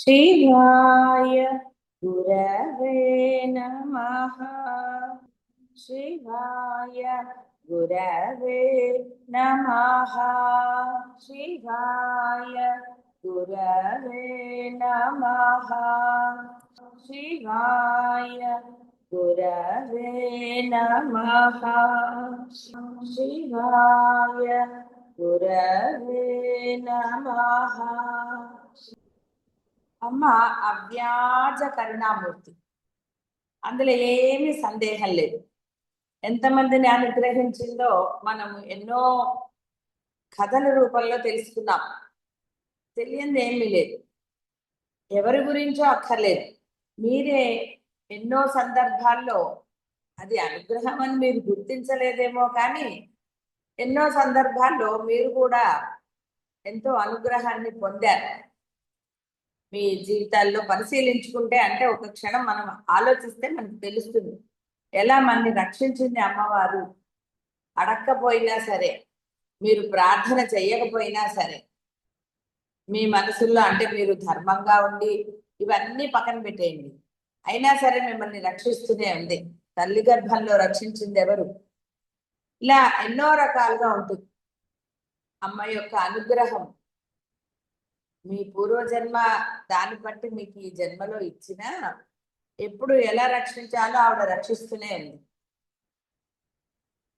शिवाय गुरवे नमः। शिवाय गुरवे नमः। शिवाय गुरवे नमः। शिवाय गुरवे नमः। शिवाय गुरवे नमः। అమ్మ అవ్యాజ కరుణామూర్తి, అందులో ఏమీ సందేహం లేదు. ఎంతమందిని అనుగ్రహించిందో మనం ఎన్నో కథల రూపంలో తెలుసుకున్నాం. తెలియంది ఏమీ లేదు, ఎవరి గురించో అక్కర్లేదు. మీరే ఎన్నో సందర్భాల్లో అది అనుగ్రహం అని మీరు గుర్తించలేదేమో, కానీ ఎన్నో సందర్భాల్లో మీరు కూడా ఎంతో అనుగ్రహాన్ని పొందారు. మీ జీవితాల్లో పరిశీలించుకుంటే, అంటే ఒక క్షణం మనం ఆలోచిస్తే మనకు తెలుస్తుంది ఎలా మనని రక్షించింది అమ్మవారు. అడక్కపోయినా సరే, మీరు ప్రార్థన చేయకపోయినా సరే, మీ మనసుల్లో అంటే మీరు ధర్మంగా ఉండి ఇవన్నీ పక్కన పెట్టేయండి, అయినా సరే మిమ్మల్ని రక్షిస్తూనే ఉంది. తల్లి గర్భంలో రక్షించింది ఎవరు? ఇలా ఎన్నో రకాలుగా ఉంటుంది అమ్మ యొక్క అనుగ్రహం. మీ పూర్వజన్మ దాన్ని బట్టి మీకు ఈ జన్మలో ఇచ్చిన ఎప్పుడు ఎలా రక్షించాలో ఆవిడ రక్షిస్తూనే ఉంది.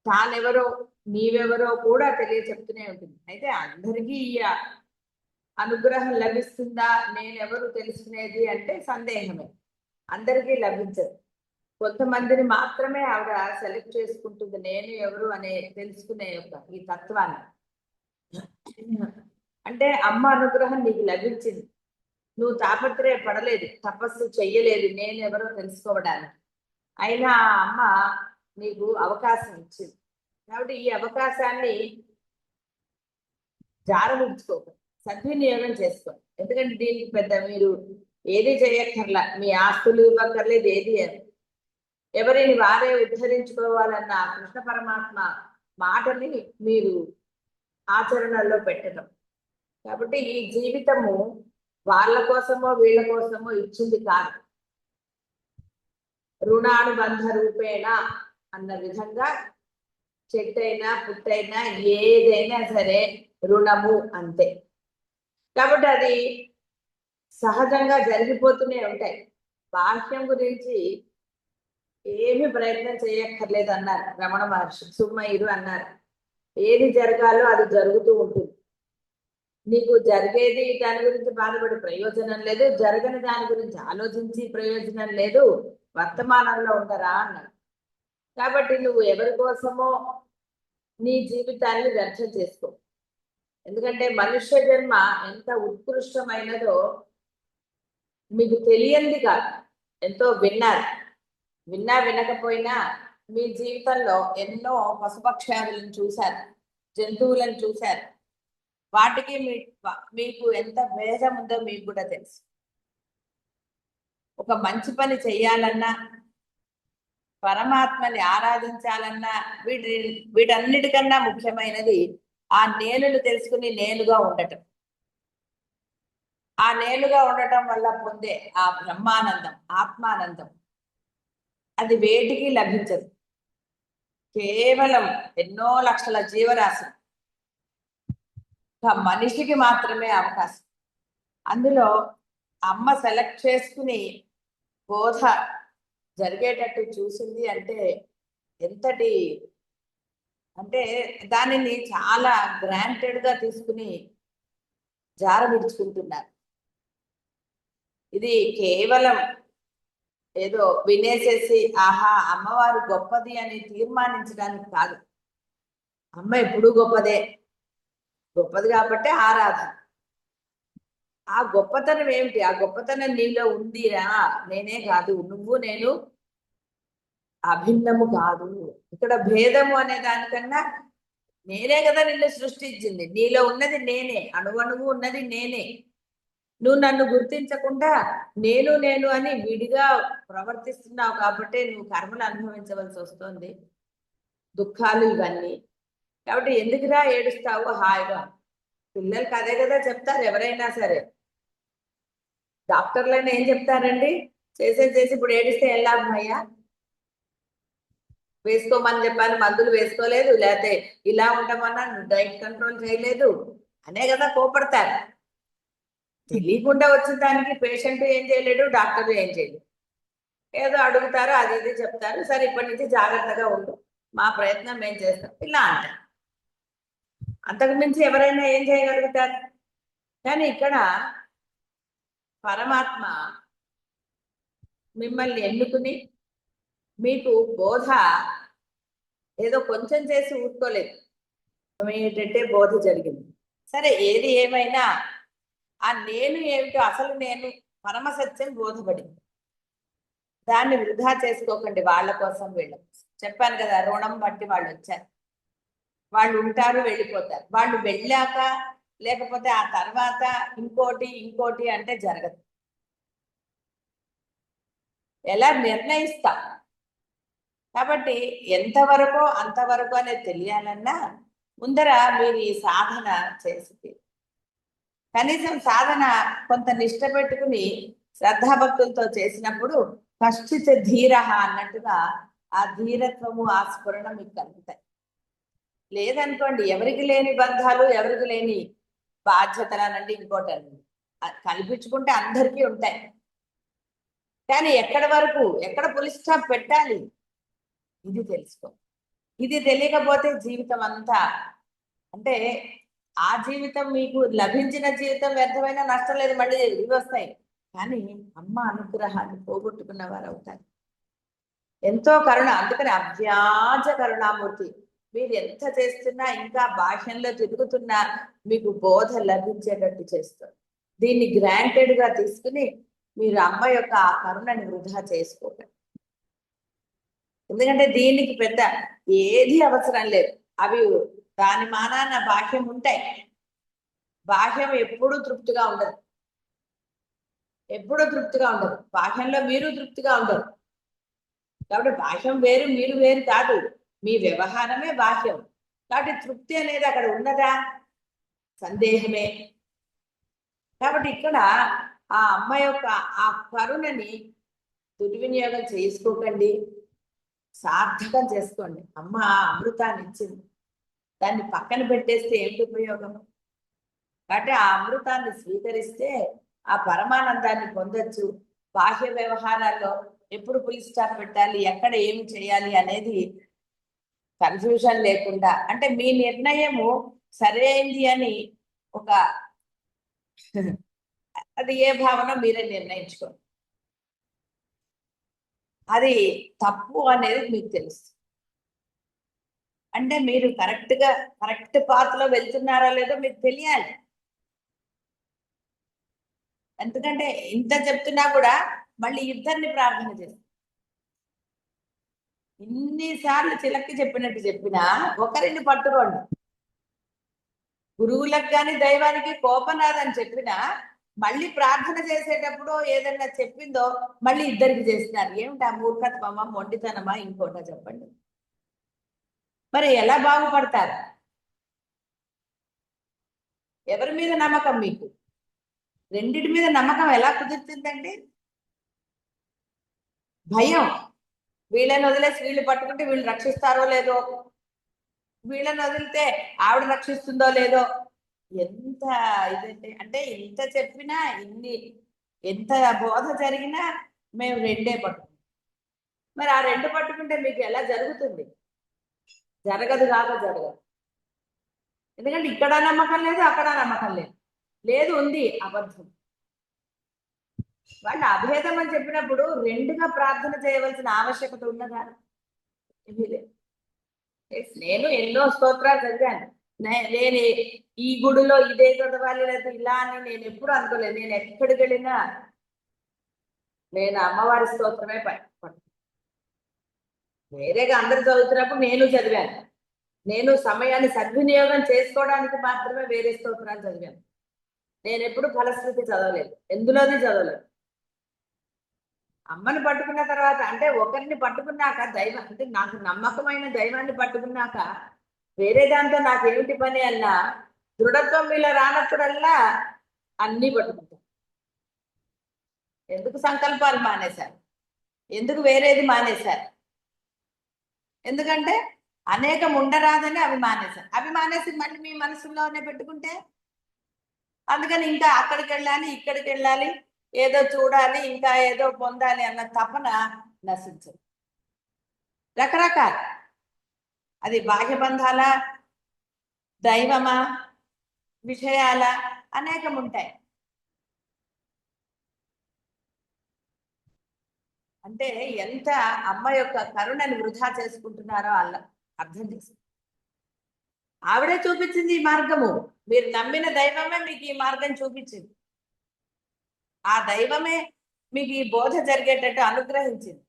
తానెవరో నీవెవరో కూడా తెలియచెప్తూనే ఉంటుంది. అయితే అందరికీ ఈ అనుగ్రహం లభిస్తుందా, నేనెవరు తెలుసుకునేది అంటే సందేహమే. అందరికీ లభించదు. కొంతమందిని మాత్రమే ఆవిడ సెలెక్ట్ చేసుకుంటుంది నేను ఎవరు అనే తెలుసుకునే ఈ తత్వాన్ని. అంటే అమ్మ అనుగ్రహం నీకు లభించింది, నువ్వు తాపత్రయ పడలేదు, తపస్సు చెయ్యలేదు నేనెవరో తెలుసుకోవడానికి. అయినా ఆ అమ్మ నీకు అవకాశం ఇచ్చింది. కాబట్టి ఈ అవకాశాన్ని జారవిడ్చుకోకు, సద్వినియోగం చేసుకో. ఎందుకంటే దీనికి పెద్ద మీరు ఏది చేయక్కర్లా, మీ ఆస్తులు ఇవ్వక్కర్లేదు, ఏది. ఎవరిని వారే ఉద్ధరించుకోవాలన్న కృష్ణ పరమాత్మ మాటని మీరు ఆచరణలో పెట్టడం. కాబట్టి ఈ జీవితము వాళ్ళ కోసమో వీళ్ళ కోసమో ఇచ్చింది కాదు. రుణానుబంధ రూపేణ అన్న విధంగా చెట్టైనా పుట్టైనా ఏదైనా సరే రుణము అంతే. కాబట్టి అది సహజంగా జరిగిపోతూనే ఉంటాయి. బాహ్యం గురించి ఏమి ప్రయత్నం చేయక్కర్లేదు అన్నారు రమణ మహర్షి. సుమ్మయ్యరు అన్నారు, ఏది జరగాలో అది జరుగుతూ ఉంటుంది. నీకు జరిగేది దాని గురించి బాధపడే ప్రయోజనం లేదు, జరగని దాని గురించి ఆలోచించి ప్రయోజనం లేదు, వర్తమానంలో ఉండరా అన్నాడు. కాబట్టి నువ్వు ఎవరి కోసమో నీ జీవితాన్ని వ్యర్థం చేసుకో. ఎందుకంటే మనుష్య జన్మ ఎంత ఉత్కృష్టమైనదో మీకు తెలియంది కాదు. ఎంతో విన్నారు, విన్నా వినకపోయినా మీ జీవితంలో ఎన్నో పశుపక్షాదులను చూశారు, జంతువులను చూశారు. వాటికి మీకు ఎంత భేదం ఉందో మీకు కూడా తెలుసు. ఒక మంచి పని చెయ్యాలన్నా, పరమాత్మని ఆరాధించాలన్నా వీటన్నిటికన్నా ముఖ్యమైనది ఆ నేనును తెలుసుకుని నేనుగా ఉండటం. ఆ నేనుగా ఉండటం వల్ల పొందే ఆ బ్రహ్మానందం, ఆత్మానందం అది వేటికి లభించదు. కేవలం ఎన్నో లక్షల జీవరాశులు, మనిషికి మాత్రమే అవకాశం. అందులో అమ్మ సెలెక్ట్ చేసుకుని బోధ జరిగేటట్టు చూసింది అంటే ఎంతటి, అంటే దానిని చాలా గ్రాంటెడ్ గా తీసుకుని జార విడుచుకుంటున్నారు. ఇది కేవలం ఏదో వినేసేసి ఆహా అమ్మవారు గొప్పది అని తీర్మానించడానికి కాదు. అమ్మ ఎప్పుడూ గొప్పదే, గొప్పది కాబట్టి ఆరాధన. ఆ గొప్పతనం ఏమిటి? ఆ గొప్పతనం నీలో ఉందిరా, నేనే కాదు, నువ్వు నేను అభిన్నము కాదు. ఇక్కడ భేదము అనే దానికన్నా నేనే కదా నిన్ను సృష్టించింది, నీలో ఉన్నది నేనే, అణువణువు ఉన్నది నేనే. నువ్వు నన్ను గుర్తించకుండా నేను నేను అని విడిగా ప్రవర్తిస్తున్నావు కాబట్టి నువ్వు కర్మలు అనుభవించవలసి వస్తుంది, దుఃఖాలు ఇవన్నీ. కాబట్టి ఎందుకురా ఏడుస్తావు హాయిగా. పిల్లలకి అదే కదా చెప్తారు ఎవరైనా సరే, డాక్టర్లైనా ఏం చెప్తారండి? చేసి ఇప్పుడు ఏడిస్తే ఏం లాభం అయ్యా? వేసుకోమని చెప్పాను, మందులు వేసుకోలేదు, లేకపోతే ఇలా ఉండమన్నా డైట్ కంట్రోల్ చేయలేదు అనే కదా కోపడతారు. తెలియకుండా వచ్చిన దానికి పేషెంట్ ఏం చేయలేడు, డాక్టర్ ఏం చేయలేడు. ఏదో అడుగుతారు, అది ఇది చెప్తారు, సరే ఇప్పటి నుంచి జాగ్రత్తగా ఉండు, మా ప్రయత్నం మేము చేస్తాం ఇలా అంటారు. అంతకు మించి ఎవరైనా ఏం చేయగలుగుతారు? కానీ ఇక్కడ పరమాత్మ మిమ్మల్ని ఎన్నుకుని మీకు బోధ ఏదో కొంచెం చేసి ఊరుకోలేదు, ఏంటంటే బోధ జరిగింది. సరే ఏది ఏమైనా ఆ నేను ఏమిటో, అసలు నేను పరమసత్యం బోధపడింది. దాన్ని వృధా చేసుకోకండి. వాళ్ళ కోసం వీళ్ళ చెప్పాను కదా, రుణం బట్టి వాళ్ళు వచ్చారు, వాళ్ళు ఉంటారు, వెళ్ళిపోతారు. వాళ్ళు వెళ్ళాక లేకపోతే ఆ తర్వాత ఇంకోటి అంటే జరగదు. ఎలా నిర్ణయిస్తాం? కాబట్టి ఎంతవరకు అంతవరకు అనేది తెలియాలన్నా ముందర మీరు ఈ సాధన చేసి కనీసం సాధన కొంత నిష్ట పెట్టుకుని శ్రద్ధాభక్తులతో చేసినప్పుడు కష్టిత ధీర అన్నట్టుగా ఆ ధీరత్వము ఆ స్ఫురణ మీకు కలుగుతాయి. లేదనుకోండి, ఎవరికి లేని బంధాలు, ఎవరికి లేని బాధ్యతలు అనండి, ఇంకోటి కల్పించుకుంటే అందరికీ ఉంటాయి. కానీ ఎక్కడి వరకు, ఎక్కడ పులి స్టాప్ పెట్టాలి, ఇది తెలుసుకో. ఇది తెలియకపోతే జీవితం అంతా అంటే ఆ జీవితం మీకు లభించిన జీవితం వ్యర్థమైన నష్టం లేదు, మళ్ళీ ఇవి వస్తాయి. కానీ అమ్మ అనుగ్రహాన్ని పోగొట్టుకున్న వారు అవుతారు. ఎంతో కరుణ, అందుకని అవ్యాజ కరుణామూర్తి. మీరు ఎంత చేస్తున్నా, ఇంకా భాష్యంలో తిరుగుతున్నా మీకు బోధ లభించేటట్టు చేస్తారు. దీన్ని గ్రాంటెడ్ గా తీసుకుని మీరు అమ్మ యొక్క ఆ కరుణని వృధా చేసుకోకండి. ఎందుకంటే దీనికి పెద్ద ఏది అవసరం లేదు. అవి దాని మానాన బాహ్యం ఉంటాయి. బాహ్యం ఎప్పుడూ తృప్తిగా ఉండదు, ఎప్పుడూ తృప్తిగా ఉండదు. బాహ్యంలో మీరు తృప్తిగా ఉండరు. కాబట్టి బాహ్యం వేరు, మీరు వేరు కాదు. మీ వ్యవహారమే బాహ్యం. కాబట్టి తృప్తి అనేది అక్కడ ఉన్నదా? సందేహమే. కాబట్టి ఇక్కడ ఆ అమ్మ యొక్క ఆ కరుణని దుర్వినియోగం చేసుకోకండి, సార్థకం చేసుకోండి. అమ్మ అమృతాన్ని ఇచ్చింది, దాన్ని పక్కన పెట్టేస్తే ఏమిటి ఉపయోగం? కాబట్టి ఆ అమృతాన్ని స్వీకరిస్తే ఆ పరమానందాన్ని పొందొచ్చు. బాహ్య వ్యవహారాల్లో ఎప్పుడు పులి స్టాప్ పెట్టాలి, ఎక్కడ ఏమి చేయాలి అనేది కన్ఫ్యూజన్ లేకుండా, అంటే మీ నిర్ణయము సరైంది అని ఒక అది ఏ భావన మీరే నిర్ణయించుకోండి. అది తప్పు అనేది మీకు తెలుసు అంటే మీరు కరెక్ట్ పాత్ లో వెళ్తున్నారా లేదో మీకు తెలియాలి. ఎందుకంటే ఇంత చెప్తున్నా కూడా మళ్ళీ ఇద్దరిని ప్రార్థన చేస్తారు. ఇన్నిసార్లు చిలక్కి చెప్పినట్టు చెప్పినా ఒకరిని పట్టుకోండి. గురువులకు కానీ దైవానికి కోపం రాదని చెప్పినా మళ్ళీ ప్రార్థన చేసేటప్పుడు ఏదన్నా చెప్పిందో మళ్ళీ ఇద్దరికి చేస్తున్నారు. ఏమిటా మూర్ఖత్వమా, మొండితనమా, ఇంకోటా చెప్పండి. మరి ఎలా బాగుపడతారు? ఎవరి మీద నమ్మకం మీకు? రెండిటి మీద నమ్మకం ఎలా కుదురుతుందండి? భయం. వీళ్ళని వదిలేసి వీళ్ళు పట్టుకుంటే వీళ్ళు రక్షిస్తారో లేదో, వీళ్ళని వదిలితే ఆవిడ రక్షిస్తుందో లేదో. ఎంత ఇదంటే, అంటే ఇంత చెప్పినా, ఎంత బోధ జరిగినా మేము రెండే పట్టుకుంటాం. మరి ఆ రెండు పట్టుకుంటే మీకు ఎలా జరుగుతుంది? జరగదు జరగదు. ఎందుకంటే ఇక్కడ నమ్మకం లేదు, అక్కడ నమ్మకం లేదు. లేదు, ఉంది అబద్ధం. వాళ్ళు అభేదం అని చెప్పినప్పుడు రెండుగా ప్రార్థన చేయవలసిన ఆవశ్యకత ఉన్నదా? ఏమీ లేదు. నేను ఎన్నో స్తోత్రాలు చదివాను. నేను ఈ గుడిలో ఇదే చదవాలి లేదా ఇలా అని నేను ఎప్పుడు అనుకోలేదు. నేను ఎక్కడికి వెళ్ళినా నేను అమ్మవారి స్తోత్రమే వేరేగా అందరు చదువుతున్నప్పుడు నేను చదివాను. నేను సమయాన్ని సద్వినియోగం చేసుకోవడానికి మాత్రమే వేరే స్తోత్రాలు చదివాను. నేను ఎప్పుడు ఫలశ్రుతి చదవలేదు, ఎందులోనే చదవలేదు. అమ్మని పట్టుకున్న తర్వాత, అంటే ఒకరిని పట్టుకున్నాక దైవం, అంటే నాకు నమ్మకమైన దైవాన్ని పట్టుకున్నాక వేరే దాంతో నాకు ఏమిటి పని అన్నా దృఢత్వం ఇలా రానప్పుడల్లా అన్ని పట్టుకుంటాం. ఎందుకు సంకల్పాలు మానేశారు? ఎందుకు వేరేది మానేశారు? ఎందుకంటే అనేకం ఉండరాదని అవి మానేశారు. అవి మానేసి మళ్ళీ మీ మనసులోనే పెట్టుకుంటే, అందుకని ఇంకా అక్కడికి వెళ్ళాలి, ఇక్కడికి వెళ్ళాలి, ఏదో చూడాలి, ఇంకా ఏదో పొందాలి అన్న తపన నశించదు. రకరకాల, అది బాహ్య బంధాల, దైవమా, విషయాల, అనేకం ఉంటాయి. అంటే ఎంత అమ్మ యొక్క కరుణని వృధా చేసుకుంటున్నారో అల్ల అర్థం చేసి, ఆవిడే చూపించింది ఈ మార్గము. మీరు నమ్మిన దైవమే మీకు ఈ మార్గం చూపించింది. ఆ దైవమే మీకు ఈ బోధ జరిగేటట్టు అనుగ్రహించింది.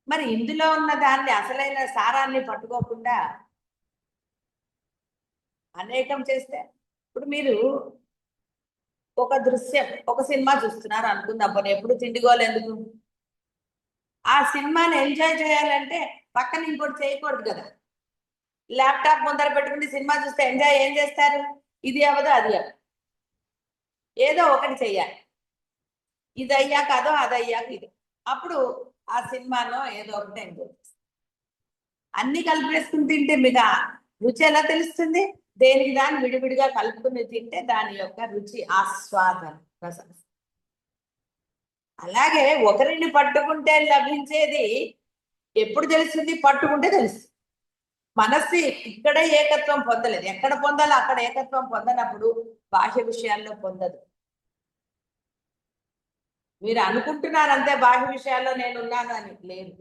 మరి ఇందులో ఉన్న దాన్ని, అసలైన సారాన్ని పట్టుకోకుండా అనేకం చేస్తే, ఇప్పుడు మీరు ఒక దృశ్యం, ఒక సినిమా చూస్తున్నారు అనుకుందాం, పోనీ ఎప్పుడు తిండిగోలు ఎందుకు, ఆ సినిమాని ఎంజాయ్ చేయాలంటే పక్కన ఇంకోటి చేయకూడదు కదా. ల్యాప్టాప్ ముందర పెట్టుకుని సినిమా చూస్తే ఎంజాయ్ ఏం చేస్తారు? ఇది అవ్వదు, అది అవ్వదు, ఏదో ఒకటి చెయ్యాలి. ఇది అయ్యాక అదో, అది అయ్యాక ఇది. అప్పుడు ఆ సినిమాలో ఏదో ఒకటి ఎంజాయ్ చేస్తారు. అన్ని కలిపేసుకుని తింటే మీకు రుచి ఎలా తెలుస్తుంది? దేనికి దాన్ని విడివిడిగా కలుపుకుని తింటే దాని యొక్క రుచి, ఆస్వాదన, రసం. అలాగే ఒకరిని పట్టుకుంటే లభించేది ఎప్పుడు తెలుస్తుంది? పట్టుకుంటే తెలుస్తుంది. మనస్సు ఇక్కడే ఏకత్వం పొందలేదు. ఎక్కడ పొందాలో అక్కడ ఏకత్వం పొందనప్పుడు బాహ్య విషయాల్లో పొందదు. మీరు అనుకుంటున్నారు అంతే, బాహ్య విషయాల్లో నేను ఉన్నాను అని. లేదు,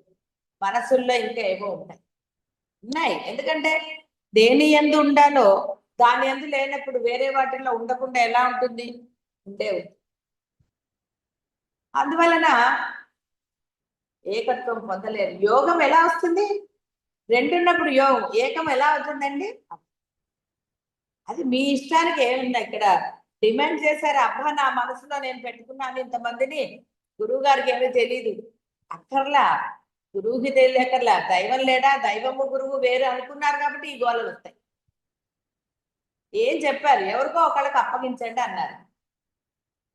మనసుల్లో ఇంకా ఏవో ఉన్నాయి. ఎందుకంటే దేని యందు ఉండాలో దాని యందు లేనప్పుడు వేరే వాటిల్లో ఉండకుండా ఎలా ఉంటుంది? ఉండే. అందువలన ఏకత్వం పొందలేరు. యోగం ఎలా వస్తుంది? రెండున్నప్పుడు యోగం. ఏకం ఎలా అవుతుందండి? అది మీ ఇష్టానికి ఏముంది. ఇక్కడ డిమాండ్ చేశారు, అబ్బా నా మనసులో నేను పెట్టుకున్నాను ఇంతమందిని, గురువు గారికి ఏమీ తెలియదు. అక్కర్లా, గురువుకి తెలియకర్లా. దైవం లేడా, దైవము గురువు వేరు అనుకున్నారు కాబట్టి ఈ గోళలు వస్తాయి. ఏం చెప్పారు? ఎవరికో ఒకళ్ళకి అప్పగించండి అన్నారు.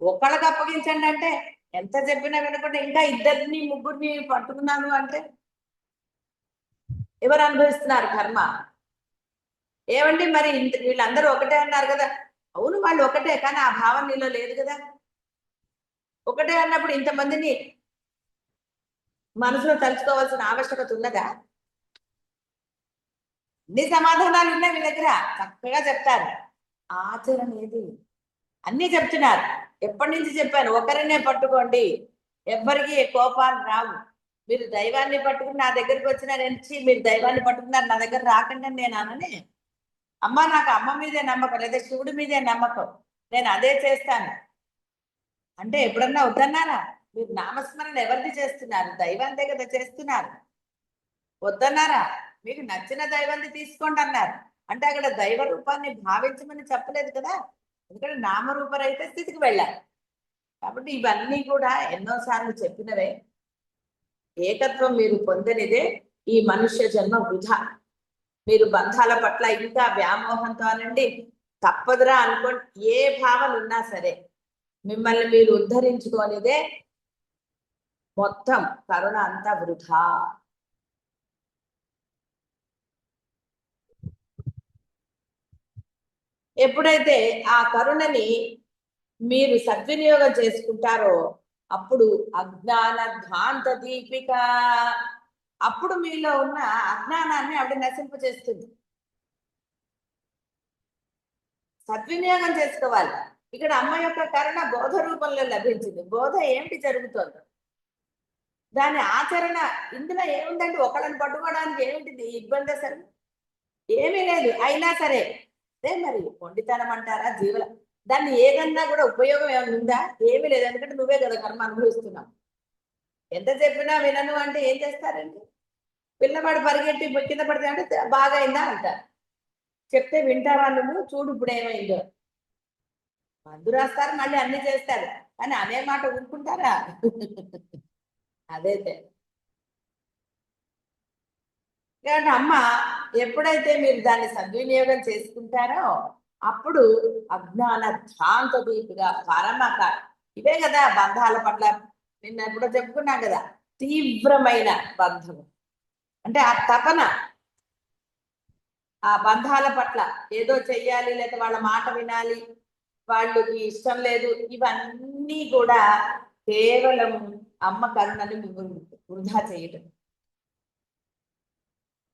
ఒకళ్ళకి అప్పగించండి అంటే ఎంత చెప్పినా వినకుండా ఇంకా ఇద్దరిని ముగ్గురిని పట్టుకున్నాను అంటే ఎవరు అనుభవిస్తున్నారు కర్మ? ఏమండి మరి వీళ్ళందరూ ఒకటే అన్నారు కదా. అవును, వాళ్ళు ఒకటే, కానీ ఆ భావం నీలో లేదు కదా. ఒకటే అన్నప్పుడు ఇంతమందిని మనసులో తలుచుకోవాల్సిన ఆవశ్యకత ఉన్నదా? అన్ని సమాధానాలు ఉన్నాయి మీ దగ్గర, చక్కగా చెప్తారు. ఆచరణ ఏది? అన్ని చెప్తున్నారు. ఎప్పటి నుంచి చెప్పాను? ఒకరినే పట్టుకోండి, ఎవ్వరికి కోపాలు రావు. మీరు దైవాన్ని పట్టుకుని నా దగ్గరికి వచ్చినారని మీరు దైవాన్ని పట్టుకున్నారు, నా దగ్గర రాకండి అని నేను అననే. అమ్మ నాకు అమ్మ మీదే నమ్మకం, లేదా శివుడి మీదే నమ్మకం, నేను అదే చేస్తాను అంటే ఎప్పుడన్నా వద్దన్నారా? మీరు నామస్మరణ ఎవరిది చేస్తున్నారు? దైవాంతే కదా చేస్తున్నారు. వద్దన్నారా? మీకు నచ్చిన దైవాన్ని తీసుకోండి అన్నారు. అంటే అక్కడ దైవ రూపాన్ని భావించమని చెప్పలేదు కదా. ఎందుకంటే నామరూపరహిత స్థితికి వెళ్ళాలి. కాబట్టి ఇవన్నీ కూడా ఎన్నోసార్లు చెప్పినవే. ఏకత్వం మీరు పొందనిదే ఈ మనుష్య జన్మ వృధా. మీరు బంధాల పట్ల ఇంకా వ్యామోహంతో అనండి, తప్పదురా అనుకోండి, ఏ భావన ఉన్నా సరే మిమ్మల్ని మీరు ఉద్ధరించుకోనిదే మొత్తం కరుణ అంతా వృధా. ఎప్పుడైతే ఆ కరుణని మీరు సద్వినియోగం చేసుకుంటారో అప్పుడు అజ్ఞాన ధ్వాంత దీపిక, అప్పుడు మీలో ఉన్న అజ్ఞానాన్ని ఆవిడ నశింపచేస్తుంది. సద్వినియోగం చేసుకోవాలి. ఇక్కడ అమ్మ యొక్క కరుణ బోధ రూపంలో లభించింది. బోధ ఏమిటి జరుగుతుంది? దాని ఆచరణ. ఇందులో ఏముందండి? ఒకళ్ళని పట్టుకోవడానికి ఏమిటిది ఇబ్బంది? అసలు ఏమీ లేదు. అయినా సరే అదే మరి పొండితనం అంటారా, జీవన దాన్ని ఏదన్నా కూడా ఉపయోగం ఏమైనా ఉందా? ఏమీ లేదు. ఎందుకంటే నువ్వే కదా కర్మ అనుభవిస్తున్నావు. ఎంత చెప్పినా వినను అంటే ఏం చేస్తారండి? పిల్లవాడు పరిగెట్టి కింద పడితే అంటే బాగా అయిందా అంటారు. చెప్తే వింటావా నువ్వు? చూడు ఇప్పుడు ఏమైందో. మందు రాస్తారు, మళ్ళీ అన్ని చేస్తారు, కానీ అనే మాట ఊరుకుంటారా? అదే కాబట్టి అమ్మ ఎప్పుడైతే మీరు దాన్ని సద్వినియోగం చేసుకుంటారో అప్పుడు అజ్ఞాన ధ్వాంత దీపిగా పరమక, ఇవే కదా బంధాల పట్ల నిన్న కూడా చెప్పుకున్నా కదా, తీవ్రమైన బంధము అంటే ఆ తపన, ఆ బంధాల పట్ల ఏదో చెయ్యాలి, లేదా వాళ్ళ మాట వినాలి, వాళ్ళకి ఇష్టం లేదు, ఇవన్నీ కూడా కేవలం అమ్మ కరుణని వృధా చేయటం.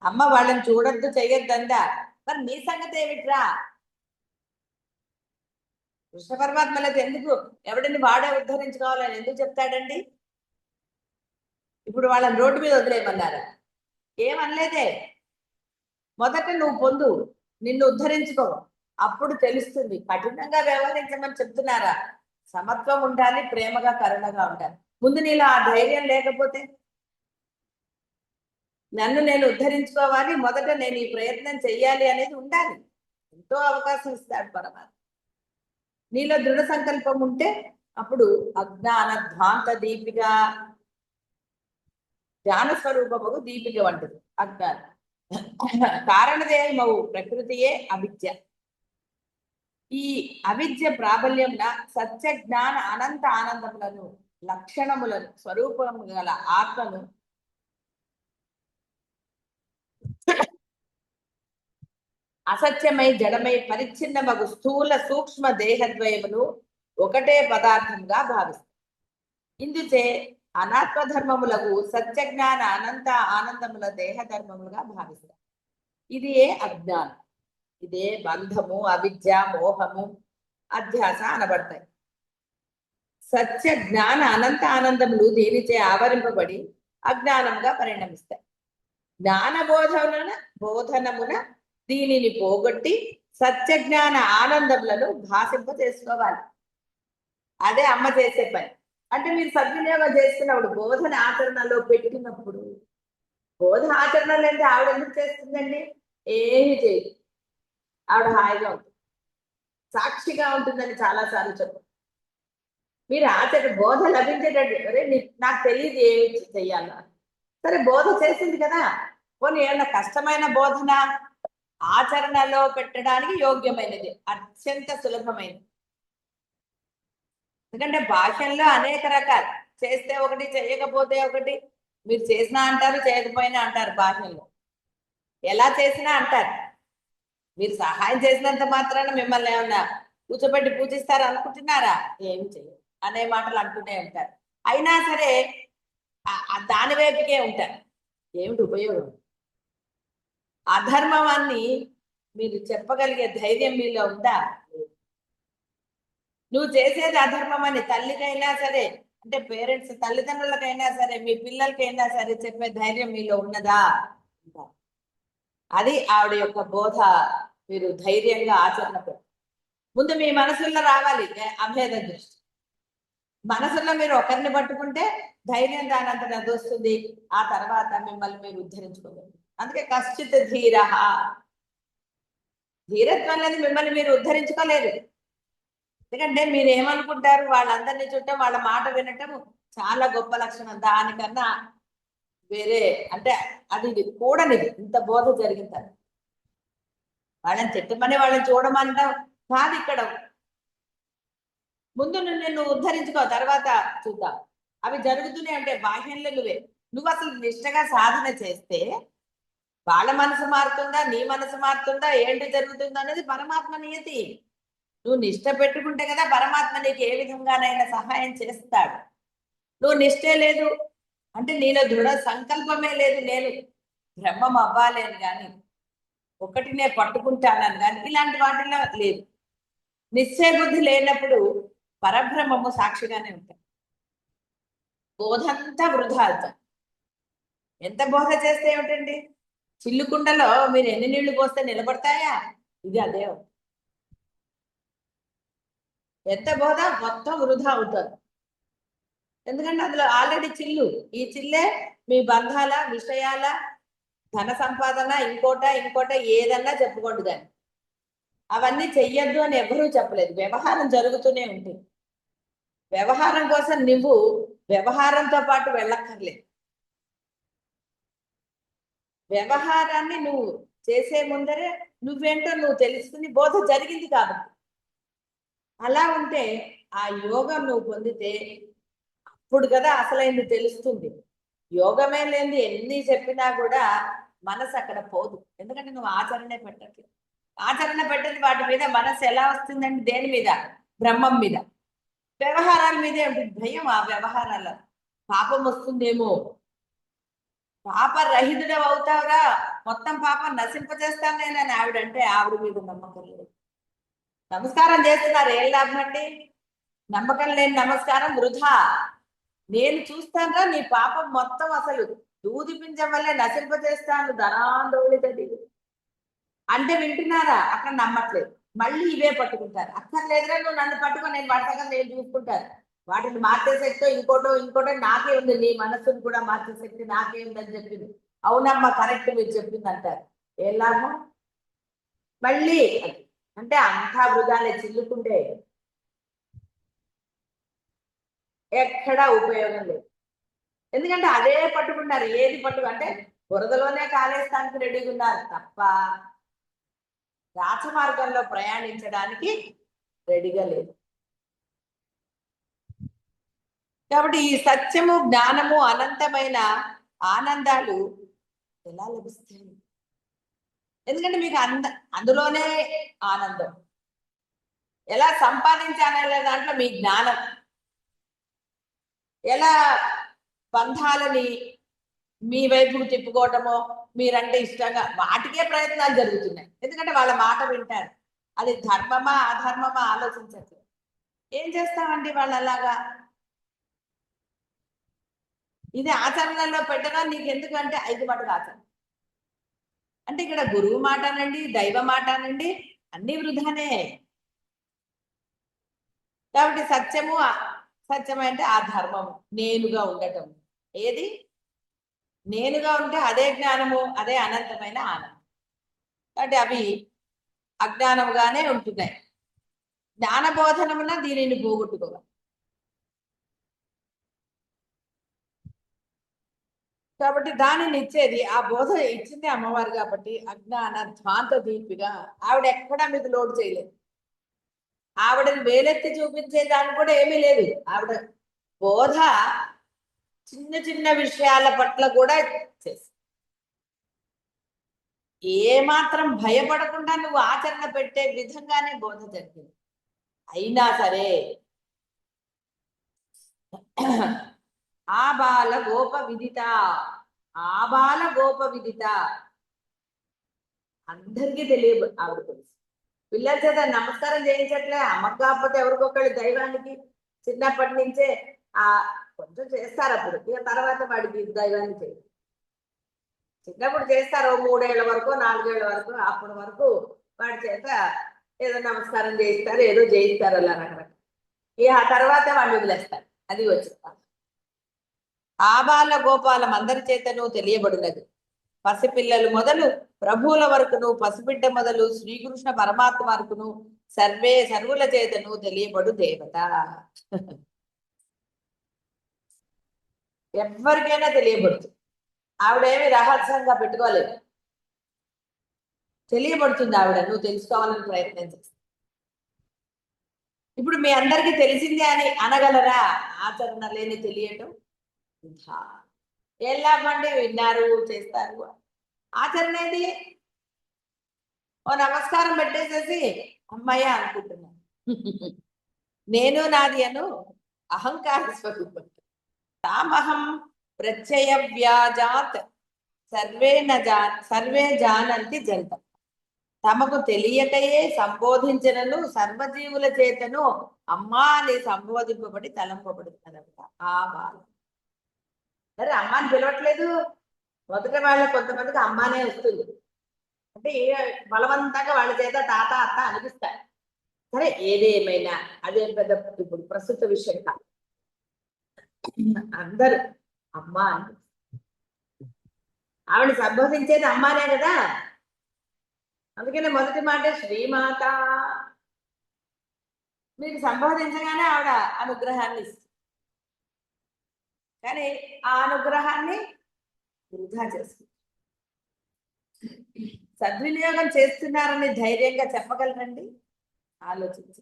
అమ్మ వాళ్ళని చూడొద్దు చెయ్యొద్దందా, మరి నీ సంగతి ఏమిట్రా? కృష్ణ పరమాత్మలకు ఎందుకు ఎవడిని వాడే ఉద్ధరించుకోవాలని ఎందుకు చెప్తాడండి? ఇప్పుడు వాళ్ళని రోడ్డు మీద వదిలేయమన్నారా? ఏమనలేదే. మొదట నువ్వు పొందు, నిన్ను ఉద్ధరించుకో, అప్పుడు తెలుస్తుంది. కఠినంగా వ్యవహరించమని చెప్తున్నారా? సమత్వం ఉండాలి, ప్రేమగా కరుణగా ఉండాలి. ముందు నీలో ఆ ధైర్యం లేకపోతే, నన్ను నేను ఉద్ధరించుకోవాలి, మొదట నేను ఈ ప్రయత్నం చెయ్యాలి అనేది ఉండాలి. ఎంతో అవకాశం ఇస్తాడు పరమాత్మ. నీలో దృఢ సంకల్పం ఉంటే అప్పుడు అజ్ఞాన ధ్వాంత దీపిక, జ్ఞాన స్వరూపము దీపిక వంటిది అజ్ఞానం. కారణదేమవు ప్రకృతియే అవిద్య. ఈ అవిద్య ప్రాబల్యంన సత్య జ్ఞాన అనంత ఆనందములను, లక్షణములను, స్వరూపము గల ఆత్మను అసత్యమై జడమై పరిచ్ఛిన్నమగు స్థూల సూక్ష్మ దేహద్వయములు ఒకటే పదార్థంగా భావిస్తారు. ఇందుచే అనాత్మధర్మములకు సత్యజ్ఞాన అనంత ఆనందముల దేహధర్మములుగా భావిస్తారు. ఇది ఏ అజ్ఞానం, ఇదే బంధము, అవిద్య, మోహము, అధ్యాస అనబడతాయి. సత్య జ్ఞాన అనంత ఆనందములు దీనిచే ఆవరింపబడి అజ్ఞానముగా పరిణమిస్తాయి. బోధనమున దీనిని పోగొట్టి సత్య జ్ఞాన ఆనందములను భాషింప చేసుకోవాలి. అదే అమ్మ చేసే పని. అంటే మీరు సద్వినియోగం చేసుకున్నప్పుడు, బోధన ఆచరణలో పెట్టినప్పుడు, బోధ ఆచరణలు అంటే ఆవిడ ఎందుకు చేస్తుందండి? ఏమి చేయదు. ఆవిడ హాయిగా ఉంటుంది, సాక్షిగా ఉంటుందని చాలాసార్లు చెప్పు. మీరు బోధ లభించేటట్టు, అరే నాకు తెలియదు ఏమి చెయ్యాలా, సరే బోధ చేసింది కదా, పోనీ ఏమన్నా కష్టమైన బోధన ఆచరణలో పెట్టడానికి యోగ్యమైనది, అత్యంత సులభమైనది. ఎందుకంటే భాషల్లో అనేక రకాలు, చేస్తే ఒకటి, చేయకపోతే ఒకటి. మీరు చేసినా అంటారు, చేయకపోయినా అంటారు. భాషల్లో ఎలా చేసినా అంటారు. మీరు సహాయం చేసినంత మాత్రాన మిమ్మల్ని ఏమన్నా కూర్చోబెట్టి పూజిస్తారు అనుకుంటున్నారా? ఏమి చేయరు అనే మాటలు అంటూనే ఉంటారు. అయినా సరే దాని వైపుకే ఉంటారు. ఏమిటి ఉపయోగం? అధర్మమాన్ని మీరు చెప్పగలిగే ధైర్యం మీలో ఉందా? నువ్వు చేసేది అధర్మం అని తల్లికైనా సరే, అంటే పేరెంట్స్, తల్లిదండ్రులకైనా సరే, మీ పిల్లలకైనా సరే చెప్పే ధైర్యం మీలో ఉన్నదా? అది ఆవిడ యొక్క బోధ. మీరు ధైర్యంగా ఆచరణ పెట్టు. ముందు మీ మనసుల్లో రావాలి అభేద దృష్టి. మనసులో మీరు ఒకరిని పట్టుకుంటే ధైర్యం దానంతట అది వస్తుంది. ఆ తర్వాత మిమ్మల్ని మీరు ఉద్ధరించుకోగలరు. అందుకే కశ్చిత్ ధీర, ధీరత్వం అనేది మిమ్మల్ని మీరు ఉద్ధరించుకోలేరు. ఎందుకంటే మీరు ఏమనుకుంటారు, వాళ్ళందరినీ చుట్టం, వాళ్ళ మాట వినటం చాలా గొప్ప లక్షణం. దానికన్నా వేరే, అంటే అది కూడనిది. ఇంత బోధ జరిగింది, వాళ్ళని తిట్టమని, వాళ్ళని చూడమంటాం కాదు. ఇక్కడ ముందు నిన్ను ఉద్ధరించుకో, తర్వాత చూద్దాం. అవి జరుగుతూనే అంటే బాహ్యంలో నువ్వు అసలు నిష్టగా సాధన చేస్తే వాళ్ళ మనసు మారుతుందా, నీ మనసు మారుతుందా, ఏంటి జరుగుతుందో అనేది పరమాత్మ నియతి. నువ్వు నిష్ట పెట్టుకుంటే కదా పరమాత్మ నీకు ఏ విధంగానైనా సహాయం చేస్తాడు. నువ్వు నిష్టే లేదు అంటే, నీలో దృఢ సంకల్పమే లేదు, నేను బ్రహ్మం అవ్వాలి అని కానీ, ఒకటి నేను పట్టుకుంటానని కానీ, ఇలాంటి వాటిలో లేదు. నిశ్చయ బుద్ధి లేనప్పుడు పరబ్రహ్మము సాక్షిగానే ఉంటాయి. బోధంతా వృధా అవుతాం. ఎంత బోధ చేస్తే ఏమిటండి? చిల్లుకుండలో మీరు ఎన్ని నీళ్లు పోస్తే నిలబడతాయా? ఇది అదే. ఎంత బోధ మొత్తం వృధా అవుతుంది. ఎందుకంటే అందులో ఆల్రెడీ చిల్లు. ఈ చిల్లే మీ బంధాల, విషయాల, ధన సంపాదన, ఇంకోట ఏదన్నా చెప్పుకోండి. దాన్ని అవన్నీ చెయ్యొద్దు అని ఎవరూ చెప్పలేదు. వ్యవహారం జరుగుతూనే ఉంటుంది. వ్యవహారం కోసం నువ్వు వ్యవహారంతో పాటు వెళ్ళక్కర్లేదు. వ్యవహారాన్ని నువ్వు చేసే ముందరే నువ్వేంటో నువ్వు తెలుసుకుని బోధ జరిగింది కాబట్టి. అలా ఉంటే ఆ యోగం నువ్వు పొందితే ఇప్పుడు కదా అసలైంది తెలుస్తుంది. యోగమే లేని ఎన్ని చెప్పినా కూడా మనసు అక్కడ పోదు. ఎందుకంటే నువ్వు ఆచరణే పెట్టట్లేదు. ఆచరణ పెట్టని వాటి మీద మనసు ఎలా వస్తుందండి? దేని మీద? బ్రహ్మం మీద. వ్యవహారాల మీదే ఉంటుంది భయం. ఆ వ్యవహారాల పాపం వస్తుందేమో, పాపరహితుడు అవుతావురా, మొత్తం పాపం నశింపజేస్తాను నేనని ఆవిడంటే ఆవిడ మీద నమ్మకం లేదు. నమస్కారం చేస్తున్నారు, ఏం లాభం అండి? నమ్మకం లేని నమస్కారం వృధా. నేను చూస్తానురా నీ పాపం మొత్తం అసలు దూది పింజం వల్లే నశింపజేస్తాను ధనాందోళితది అంటే వింటున్నారా? అక్కడ నమ్మట్లేదు. మళ్ళీ ఇవే పట్టుకుంటారు. అక్కర్లేదురా నువ్వు నన్ను పట్టుకొని నేను పడతాగా నేను చూసుకుంటాను. వాటిని మార్చే శక్తి ఇంకోటో నాకే ఉంది. నీ మనస్సును కూడా మార్చే శక్తి నాకే ఉందని చెప్పింది. అవునమ్మా కరెక్ట్ మీరు చెప్పింది అంటారు. ఏం లాభం? మళ్ళీ అంటే అంతా వృధాలే, చిల్లుకుంటే ఎక్కడా ఉపయోగం లేదు. ఎందుకంటే అదే పట్టుకున్నారు. ఏది అంటే బురదలోనే కాలేస్తానికి రెడీగా ఉన్నారు తప్ప రాజమార్గంలో ప్రయాణించడానికి రెడీగా లేదు. కాబట్టి ఈ సత్యము, జ్ఞానము, అనంతమైన ఆనందాలు ఎలా లభిస్తాయి? ఎందుకంటే మీకు అందులోనే ఆనందం. ఎలా సంపాదించాలనే దాంట్లో మీ జ్ఞానం, ఎలా బంధాలని మీ వైపుకు తిప్పుకోవటమో, మీరంటే ఇష్టంగా వాటికే ప్రయత్నాలు జరుగుతున్నాయి. ఎందుకంటే వాళ్ళ మాట వింటారు. అది ధర్మమా అధర్మమా ఆలోచించట్లేదు. ఏం చేస్తామండి వాళ్ళు అలాగా? ఇది ఆచరణలో పెట్టడం నీకు ఎందుకంటే 5 మటుకు ఆచరణ అంటే ఇక్కడ గురువు మాట అనండి, దైవ మాట అనండి, అన్ని వృధానే. కాబట్టి సత్యం అంటే ఆ ధర్మము, నేనుగా ఉండటం. ఏది నేనుగా ఉంటే అదే జ్ఞానము, అదే అనంతమైన ఆనందం. కాబట్టి అవి అజ్ఞానముగానే ఉంటున్నాయి. జ్ఞానబోధనమున దీనిని పోగొట్టుకోవాలి. కాబట్టి దానిని ఇచ్చేది, ఆ బోధ ఇచ్చింది అమ్మవారు కాబట్టి అజ్ఞాన ధ్వాంత దీపిగా ఆవిడ ఎక్కడా మీకు లోటు చేయలేదు. ఆవిడని వేలెత్తి చూపించేదాన్ని కూడా ఏమీ లేదు. ఆవిడ బోధ చిన్న చిన్న విషయాల పట్ల కూడా చేసి ఏమాత్రం భయపడకుండా నువ్వు ఆచరణ పెట్టే విధంగానే బోధ జరిగింది. అయినా సరే ఆబాల గోప విదిత, ఆబాల గోప విదిత అందరికీ తెలియదు. ఆవిడ తెలుసు. పిల్లల చేత నమస్కారం చేయించట్లే. అమ్మకు కాకపోతే ఎవరికొకళ్ళు దైవానికి చిన్నప్పటి నుంచే ఆ కొంచెం చేస్తారు. అప్పుడు ఇక తర్వాత వాడికి దైవాన్ని చేయరు. చిన్నప్పుడు చేస్తారు 3 ఏళ్ల వరకు 4 ఏళ్ల వరకు. అప్పటి వరకు వాడి చేత ఏదో నమస్కారం చేయిస్తారు, ఏదో చేయిస్తారు అలా రకరకాల. ఇక ఆ తర్వాత వాళ్ళు వదిలేస్తారు. అది వచ్చింది. ఆబాల గోపాలం అందరి చేతను తెలియబడినది. పసిపిల్లలు మొదలు ప్రభువుల వరకును, పసిబిడ్డ మొదలు శ్రీకృష్ణ పరమాత్మ వరకును సర్వుల చేతను తెలియబడు దేవత. ఎవరికైనా తెలియబడుతుంది. ఆవిడేమి రహస్యంగా పెట్టుకోలేదు, తెలియబడుతుంది. ఆవిడ నువ్వు తెలుసుకోవాలని ప్రయత్నం చేస్తా. ఇప్పుడు మీ అందరికీ తెలిసిందే అని అనగలరా? ఆచరణ లేని తెలియటం ఏం లాభండి? విన్నారు, చేస్తారు. ఆచరణ ఏది? ఓ నమస్కారం పెట్టేసేసి అమ్మాయ అనుకుంటున్నాను. నేను నాది అను అహంకార స్వరూపం. తామహం ప్రత్యయ వ్యాజాత్ సర్వే జానంతి జంత. తమకు తెలియకయే సంబోధించినను సర్వజీవుల చేతను అమ్మా అని సంబోధింపబడి తలంపబడుతున్నదంట ఆ బాల. సరే అమ్మాని పిలవట్లేదు. మొదట వాళ్ళ కొంతమందికి అమ్మానే వస్తుంది. అంటే బలవంతంగా వాళ్ళ చేత తాత అత్త అనిపిస్తారు. సరే ఏదేమైనా అదేం పెద్ద ఇప్పుడు ప్రస్తుత విషయం కాదు. అందరూ అమ్మా అని ఆవిడ సంబోధించేది అమ్మానే కదా. అందుకనే మొదటి మాట శ్రీమాత. మీరు సంబోధించగానే ఆవిడ అనుగ్రహాన్ని ఇస్తుంది. కానీ ఆ అనుగ్రహాన్ని వృధా చేస్తుంది. సద్వినియోగం చేస్తున్నారని ధైర్యంగా చెప్పగలరండి? ఆలోచించి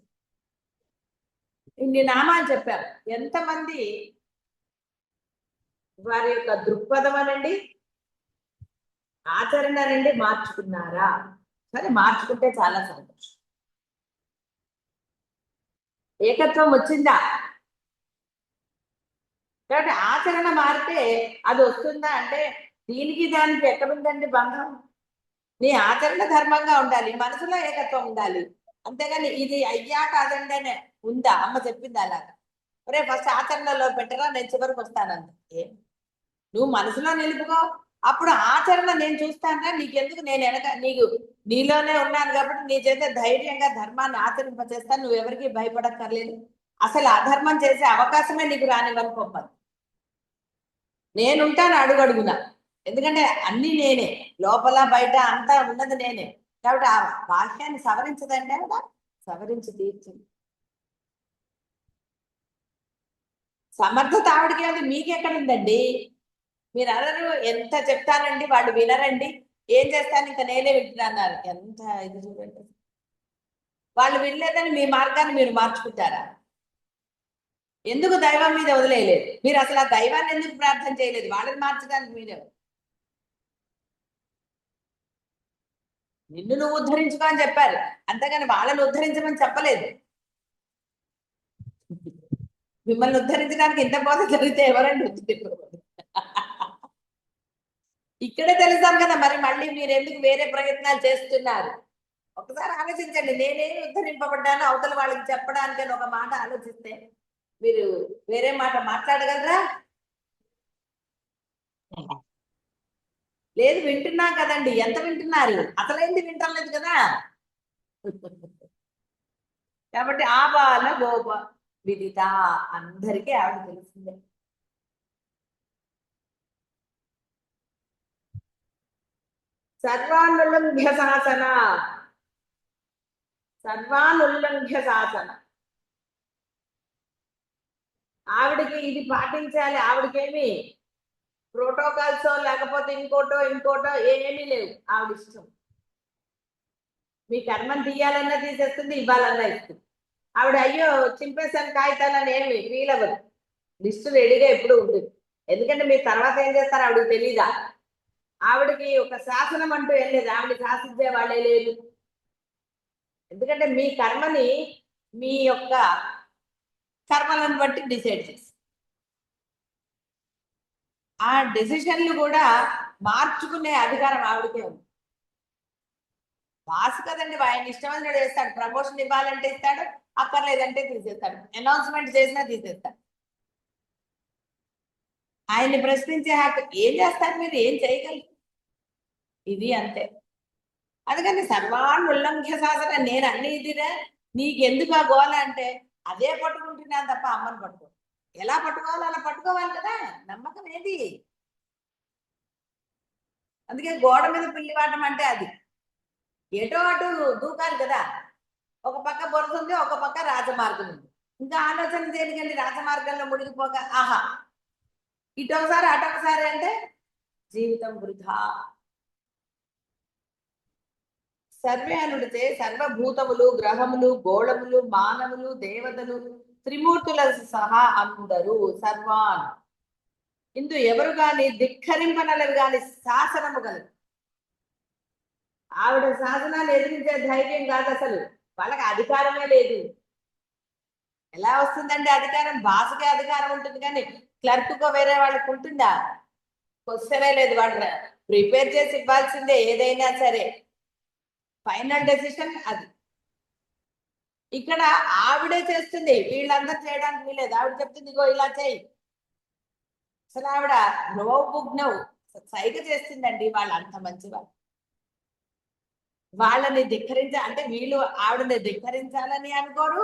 ఇన్ని నామాలు చెప్పారు. ఎంతమంది వారి యొక్క దృక్పథం అనండి, ఆచరణ అనండి మార్చుకున్నారా? సరే, మార్చుకుంటే చాలా సంతోషం. ఏకత్వం వచ్చిందా? కాబట్టి ఆచరణ మారితే అది వస్తుందా అంటే దీనికి దానికి ఎక్కడుందండి బంధం? నీ ఆచరణ ధర్మంగా ఉండాలి, మనసులో ఏకత్వం ఉండాలి. అంతేగాని ఇది అయ్యా కాదండి అని ఉందా? అమ్మ చెప్పింది అలాగా, ఒరే ఫస్ట్ ఆచరణలో పెట్టరా, నేను చివరికి వస్తానంది. ఏం నువ్వు మనసులో నిలుపుకో, అప్పుడు ఆచరణ నేను చూస్తానా, నీకెందుకు, నేను వెనక నీలోనే ఉన్నాను కాబట్టి నీ చేత ధైర్యంగా ధర్మాన్ని ఆచరింపచేస్తాను. నువ్వు ఎవరికి భయపడక్కర్లేదు. అసలు అధర్మం చేసే అవకాశమే నీకు రానివ్వను పంపదు. నేనుంటాను అడుగడుగునా, ఎందుకంటే అన్ని నేనే, లోపల బయట అంతా ఉన్నది నేనే. కాబట్టి ఆ వాక్యాన్ని సవరించదండి ఆవిడ, సవరించి తీర్చింది. సమర్థత ఆవిడకి అది మీకెక్కడుందండి? మీరు అన్నారు ఎంత చెప్తానండి వాళ్ళు వినరండి, ఏం చేస్తాను ఇంకా నేనే వింటున్నారు. ఎంత ఇది చూడండి, వాళ్ళు వినలేదని మీ మార్గాన్ని మీరు మార్చుకుంటారా? ఎందుకు దైవం మీద వదిలేయలేదు? మీరు అసలు ఆ దైవాన్ని ఎందుకు ప్రార్థన చేయలేదు? వాళ్ళని మార్చడానికి మీరే. నిన్ను నువ్వు ఉద్ధరించుకో అని చెప్పారు, అంతేగాని వాళ్ళని ఉద్ధరించమని చెప్పలేదు. మిమ్మల్ని ఉద్ధరించడానికి ఇంత బోధ జరిగితే ఎవరండి ఉద్ధరించకూడదు? ఇక్కడే తెలుసాం కదా, మరి మళ్ళీ మీరు ఎందుకు వేరే ప్రయత్నాలు చేస్తున్నారు? ఒకసారి ఆలోచించండి, నేనేమి ఉద్ధరింపబడ్డాను అవతల వాళ్ళకి చెప్పడానికి అని ఒక మాట ఆలోచిస్తే మీరు వేరే మాట మాట్లాడగలరా? లేదు, వింటున్నాం కదండి. ఎంత వింటున్నారు? అసలేంది వింటలేదు కదా. కాబట్టి ఆ బాల గోప విదిత అందరికీ ఆవిడ తెలిసిందే. సర్వానుల్లంఘ్య శాసన, సర్వానుల్లంఘ్య శాసన. ఆవిడకి ఇది పాటించాలి, ఆవిడకేమి ప్రోటోకాల్స్ లేకపోతే ఇంకోటో ఇంకోటో ఏమీ లేవు. ఆవిడ ఇష్టం. మీ కర్మం తీయాలన్నా తీసేస్తుంది, ఇవ్వాలన్నా ఇస్తుంది. ఆవిడ అయ్యో చింపేశాను కాగితాలని ఏమి ఫీల్ అవ్వదు. లిస్టు రెడీగా ఎప్పుడు ఉంటుంది. ఎందుకంటే మీరు తర్వాత ఏం చేస్తారు ఆవిడకి తెలీదా? ఆవిడకి ఒక శాసనం అంటూ ఏం లేదు, ఆవిడ శాసించే వాళ్ళే లేదు. ఎందుకంటే మీ కర్మని మీ యొక్క కర్మలను బట్టి డిసైడ్ చేసి ఆ డెసిషన్లు కూడా మార్చుకునే అధికారం ఆవిడకే ఉంది. బాస్ కదండి, ఆయన ఇష్టమైన చేస్తాడు. ప్రమోషన్ ఇవ్వాలంటే ఇస్తాడు, అక్కర్లేదంటే తీసేస్తాడు. అనౌన్స్మెంట్ చేసినా తీసేస్తాడు. ఆయన్ని ప్రశ్నించే హక్కు ఏం చేస్తారు మీరు? ఏం చేయగలరు? ఇది అంతే. అందుకని సర్వాన్ని ఉల్లంఘ్య శాసన, నేను అన్ని ఇదిరా, నీకెందుకు ఆ గోల అంటే అదే పట్టుకుంటున్నాను తప్ప అమ్మని పట్టుకో. ఎలా పట్టుకోవాలో అలా పట్టుకోవాలి కదా, నమ్మకం ఏది? అందుకే గోడ మీద పిల్లివాటం అంటే అది ఎటో అటు దూకాలి కదా. ఒక పక్క బొరస ఉంది, ఒక పక్క రాజమార్గం ఉంది. ఇంకా ఆలోచన దేనికండి? రాజమార్గంలో మునిగిపోక ఆహా ఇటొకసారి అటొకసారి అంటే జీవితం వృధా. సర్వే అనుడితే సర్వభూతములు, గ్రహములు, గోళములు, మానవులు, దేవతలు, త్రిమూర్తుల సహా అందరూ సర్వాన్ ఇందు ఎవరు గాని ధిక్కరింపనలవి గాని శాసనము గలరు. ఆవిడ శాసనాలు ఎదిరించే ధైర్యం కాదు అసలు, వాళ్ళకి అధికారమే లేదు. ఎలా వస్తుందండి అధికారం? బాసుకే అధికారం ఉంటుంది కానీ క్లర్క్కో వేరే వాళ్ళకి ఉంటుందా? క్వశ్చనే లేదు. వాళ్ళు ప్రిపేర్ చేసి ఇవ్వాల్సిందే ఏదైనా సరే, ఫైనల్ డెసిషన్ అది. ఇక్కడ ఆవిడే చేస్తుంది, వీళ్ళందరూ చేయడానికి వీలేదు. ఆవిడ చెప్తుంది ఇగో ఇలా చేయి. అసలు ఆవిడ నోబుగ్నవు సైగ చేస్తుందండి. వాళ్ళు అంత మంచివాళ్ళు. వాళ్ళని అంటే వీళ్ళు ఆవిడని ధిక్కరించాలని అనుకోరు,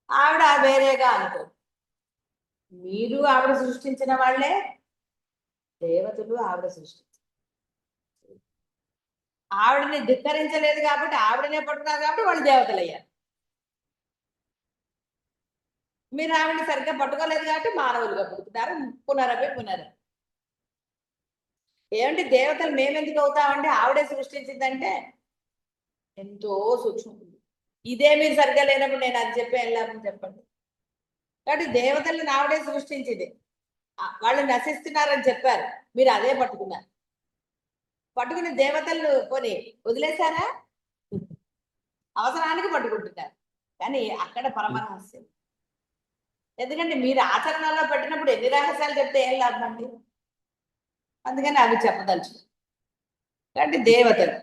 ఆవిడ వేరేగా అనుకోరు. మీరు ఆవిడ సృష్టించిన వాళ్ళే, దేవతలు ఆవిడ సృష్టించారు. ఆవిడని ధిక్కరించలేదు కాబట్టి ఆవిడనే పట్టుకున్నారు కాబట్టి వాళ్ళు దేవతలు అయ్యారు. మీరు ఆవిడని సరిగ్గా పట్టుకోలేదు కాబట్టి మానవులుగా పుట్టుతారు. పునరపి. ఏమంటే దేవతలు మేమెందుకు అవుతామంటే ఆవిడే సృష్టించిందంటే ఎంతో సూక్ష్మం. ఇదే మీరు సరిగ్గా లేనప్పుడు నేను అది చెప్పి వెళ్ళామని చెప్పండి. కాబట్టి దేవతలను ఆవిడే సృష్టించింది. వాళ్ళు నశిస్తున్నారని చెప్పారు, మీరు అదే పట్టుకున్నారు. పట్టుకుని దేవతలు కొని వదిలేశారా? అవసరానికి పట్టుకుంటున్నారు. కానీ అక్కడ పరమరహస్యం. ఎందుకంటే మీరు ఆచరణలో పెట్టినప్పుడు ఎన్ని రహస్యాలు చెప్తే ఏం లాభం అండి? అందుకని అవి చెప్పదలుచు. కాబట్టి దేవతలు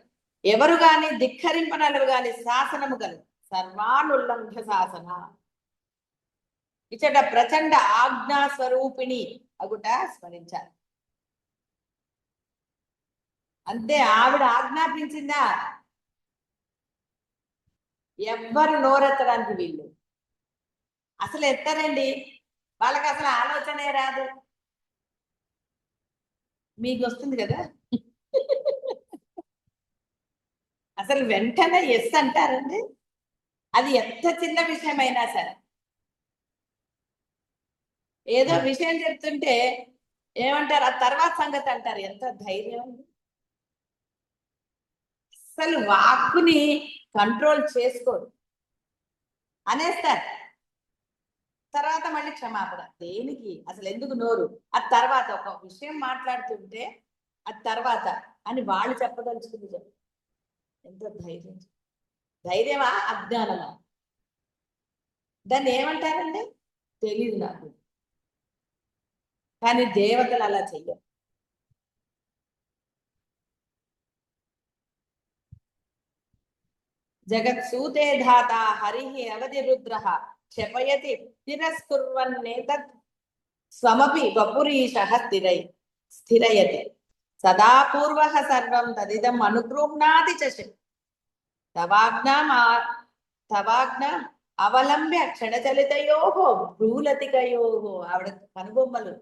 ఎవరు గాని ధిక్కరింపనలరు గాని శాసనము కలదు సర్వానుల్లంఘ శాసన. ఇచ్చట ప్రచండ ఆజ్ఞా స్వరూపిణి అగుట స్మరించాలి. అంతే, ఆవిడ ఆజ్ఞాపించిందా ఎవ్వరు నోరెత్తడానికి వీళ్ళు అసలు ఎత్తారండి. వాళ్ళకి అసలు ఆలోచనే రాదు. మీకు వస్తుంది కదా అసలు వెంటనే ఎస్ అంటారండి. అది ఎంత చిన్న విషయమైనా సరే. ఏదో విషయం చెప్తుంటే ఏమంటారు, ఆ తర్వాత సంగతి అంటారు. ఎంత ధైర్యం! అసలు వాక్కుని కంట్రోల్ చేసుకోరు, అనేస్తారు. తర్వాత మళ్ళీ క్షమాపణ. దేనికి అసలు, ఎందుకు నోరు? ఆ తర్వాత ఒక విషయం మాట్లాడుతుంటే అది తర్వాత అని వాళ్ళు చెప్పదలుచుకుంది చెప్పు. ఎంత ధైర్యం! ధైర్యమా అజ్ఞానమా? దాన్ని ఏమంటారండి? తెలియదు నాకు. కానీ దేవతలు అలా చెయ్యరు. జగత్సూతే ధాత హరి అవధి రుద్ర క్షపయతి తిరస్కుర్వన్నేతత్ స్వమపి వపురీష స్థిరయతి సదా పూర్వ సర్వం తదిదం అనుగృహ్ణాతి చ తవాజ్ఞ అవలంబ్య క్షణచలితయోహో భ్రూలతికయోహో. ఆవిడ కనుబొమ్మలు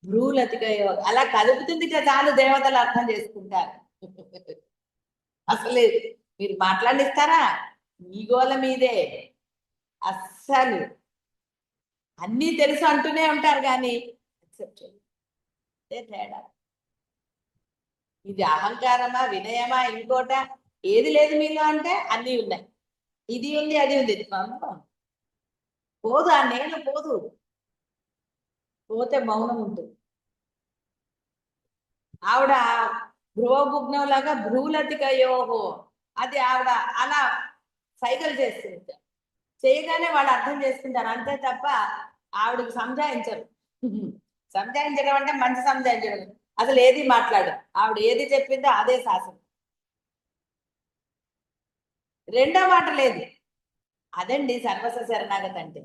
భ్రూలతికయో అలా కలుపుతుంది చాలు, దేవతలు అర్థం చేసుకుంటారు. అసలు మీరు మాట్లాడిస్తారా? మీ గోల మీదే. అస్సలు అన్నీ తెలుసు అంటూనే ఉంటారు కానీ అక్సెప్ట్ చేయరు. తేడా. ఇది అహంకారమా, వినయమా, ఇంకోట? ఏది లేదు మీలో అంటే అన్నీ ఉన్నాయి. ఇది ఉంది, అది ఉంది. పోదు, ఆ నేను పోదు. పోతే మౌనం ఉంటుంది. ఆవిడ భ్రువభుగ్నం లాగా భ్రూలతికయోహో, అది ఆవిడ అలా సైకిల్ చేస్తుంది. చేయగానే వాళ్ళు అర్థం చేసుకుంటారు, అంతే తప్ప ఆవిడకి సంజాయించరు. సంజాయించడం అంటే మంచి సంజాయించడం. అసలు ఏది మాట్లాడు, ఆవిడ ఏది చెప్పిందో అదే శాసనం. రెండో మాట లేదు. అదండి సర్వస్వ శరణాగతి అంటే.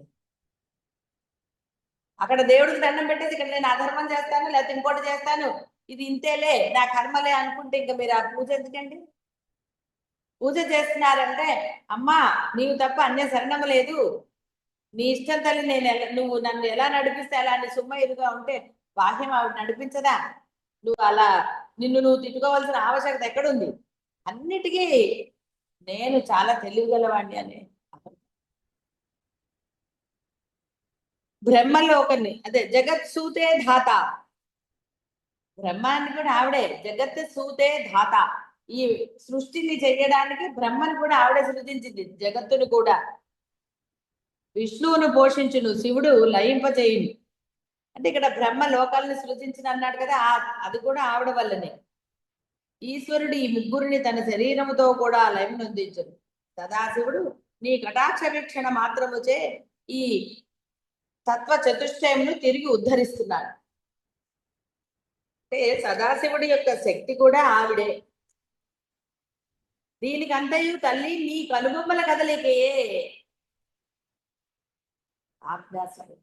అక్కడ దేవుడికి దండం పెట్టేసి ఇక్కడ నేను అధర్మం చేస్తాను, లేకపోతే ఇంకోటి చేస్తాను, ఇది ఇంతేలే నా కర్మలే అనుకుంటే ఇంకా మీరు ఆ పూజ ఎందుకండి? పూజ చేస్తున్నారంటే అమ్మా నీవు తప్ప అన్య శరణము లేదు, నీ ఇష్టం తల్లి, నువ్వు నన్ను ఎలా నడిపిస్తే అలాంటి సుమ్మయ్యగా ఉంటే బాహ్యం ఆవిడ నడిపించదా? నువ్వు అలా నిన్ను నువ్వు తిట్టుకోవాల్సిన ఆవశ్యకత ఎక్కడుంది? అన్నిటికీ నేను చాలా తెలివిగలవాణ్ణి అని. బ్రహ్మలో ఒకరిని, అదే జగత్ సూతే ధాత, బ్రహ్మాన్ని కూడా ఆవిడే జగత్ సూతే ధాత. ఈ సృష్టిని చెయ్యడానికి బ్రహ్మను కూడా ఆవిడే సృజించింది, జగత్తును కూడా. విష్ణువును పోషించును, శివుడు లయింపచేయును. అంటే ఇక్కడ బ్రహ్మ లోకాలను సృజించిన అన్నాడు కదా, అది కూడా ఆవిడ వల్లనే. ఈశ్వరుడు ఈ ముగ్గురిని తన శరీరముతో కూడా లయం నొందించును. సదాశివుడు నీ కటాక్ష వీక్షణ మాత్రముచే ఈ తత్వ చతుష్టయమును తిరిగి ఉద్ధరిస్తున్నాడు. అంటే సదాశివుడి యొక్క శక్తి కూడా ఆవిడే. దీనికి అంతయు తల్లి నీ కనుబొమ్మల కదలికయే ఆజ్ఞాసరి.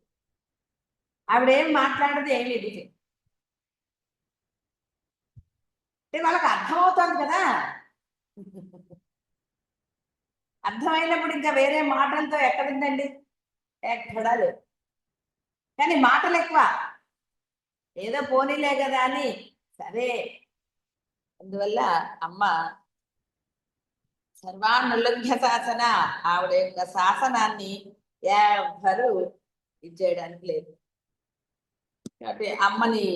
ఆవిడేం మాట్లాడదు, ఏమి ఇది అంటే వాళ్ళకి అర్థమవుతుంది కదా. అర్థమైనప్పుడు ఇంకా వేరే మాటలతో ఎక్కడుందండి? ఎక్కడా లేదు. కానీ మాటలు ఎక్కువ, ఏదో పోనీలే కదా అని. సరే, అందువల్ల అమ్మ సర్వానుల్లంఘ్య శాసన, ఆవిడ యొక్క శాసనాన్ని ఎవ్వరు ఇచ్చేయడానికి లేదు. కాబట్టి అమ్మని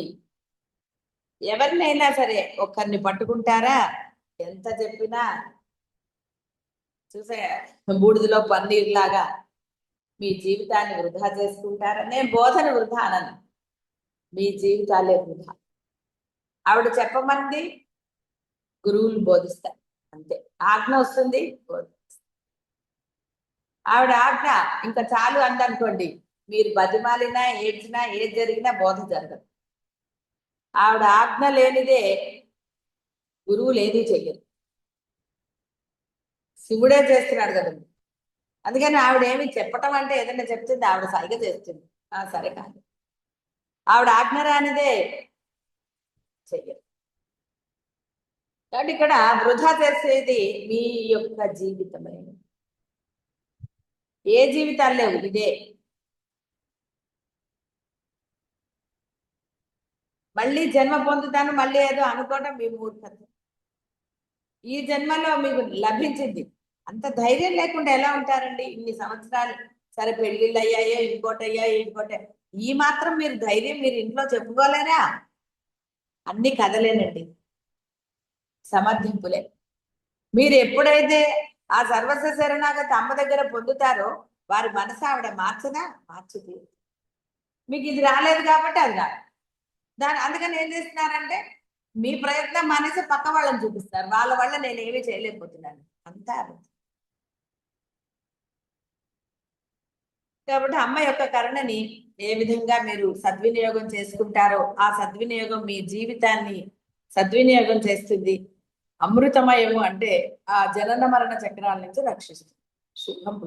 ఎవరినైనా సరే ఒక్కరిని పట్టుకుంటారా, ఎంత చెప్పినా చూసే బూడిదలో పన్నీర్ లాగా మీ జీవితాన్ని వృధా చేసుకుంటారా. నేను బోధన వృధా అనను, మీ జీవితాలే వృధా. ఆవిడ చెప్పమంది, గురువులు బోధిస్తారు అంతే. ఆజ్ఞ వస్తుంది, బోధిస్తారు. ఆవిడ ఆజ్ఞ ఇంకా చాలు అందనుకోండి, మీరు బతిమాలినా ఏడ్చినా ఏది జరిగినా బోధ జరగదు. ఆవిడ ఆజ్ఞ లేనిదే గురువులు ఏదీ చెయ్యరు. శివుడే చేస్తున్నాడు కదండి. అందుకని ఆవిడ ఏమి చెప్పటం అంటే ఏదైనా చెప్తుంది, ఆవిడ సరిగా చేస్తుంది. సరే కాదు, ఆవిడ ఆజ్ఞ రానిదే చెయ్యరు. కాబట్టి ఇక్కడ వృధా చేసేది మీ యొక్క జీవితమే. ఏ జీవితాలు లేవు, ఇదే. మళ్ళీ జన్మ పొందుతాను మళ్ళీ ఏదో అనుకోవటం మీ మూర్ఖత్వం. ఈ జన్మలో మీకు లభించింది. అంత ధైర్యం లేకుండా ఎలా ఉంటారండి ఇన్ని సంవత్సరాలు? సరే పెళ్ళిళ్ళు అయ్యాయో, ఇంకోటి ఈ మాత్రం మీరు ధైర్యం మీరు ఇంట్లో చెప్పుకోలేరా? అన్ని కదలేనండి, సమర్థింపులే. మీరు ఎప్పుడైతే ఆ సర్వస్వ శరణాగతి అమ్మ దగ్గర పొందుతారో వారి మనసు ఆవిడ మార్చదా? మార్చుది. మీకు ఇది రాలేదు కాబట్టి అది రాదు. అందుకని ఏం చేస్తున్నారంటే మీ ప్రయత్నం మానేసి పక్క వాళ్ళని చూపిస్తారు, వాళ్ళ వల్ల నేను ఏమీ చేయలేకపోతున్నాను, అంతా. కాబట్టి అమ్మ యొక్క కరుణని ఏ విధంగా మీరు సద్వినియోగం చేసుకుంటారో ఆ సద్వినియోగం మీ జీవితాన్ని సద్వినియోగం చేస్తుంది. అమృతమయము అంటే ఆ జనన మరణ చక్రాల నుంచి రక్షిస్తుంది. శుభం.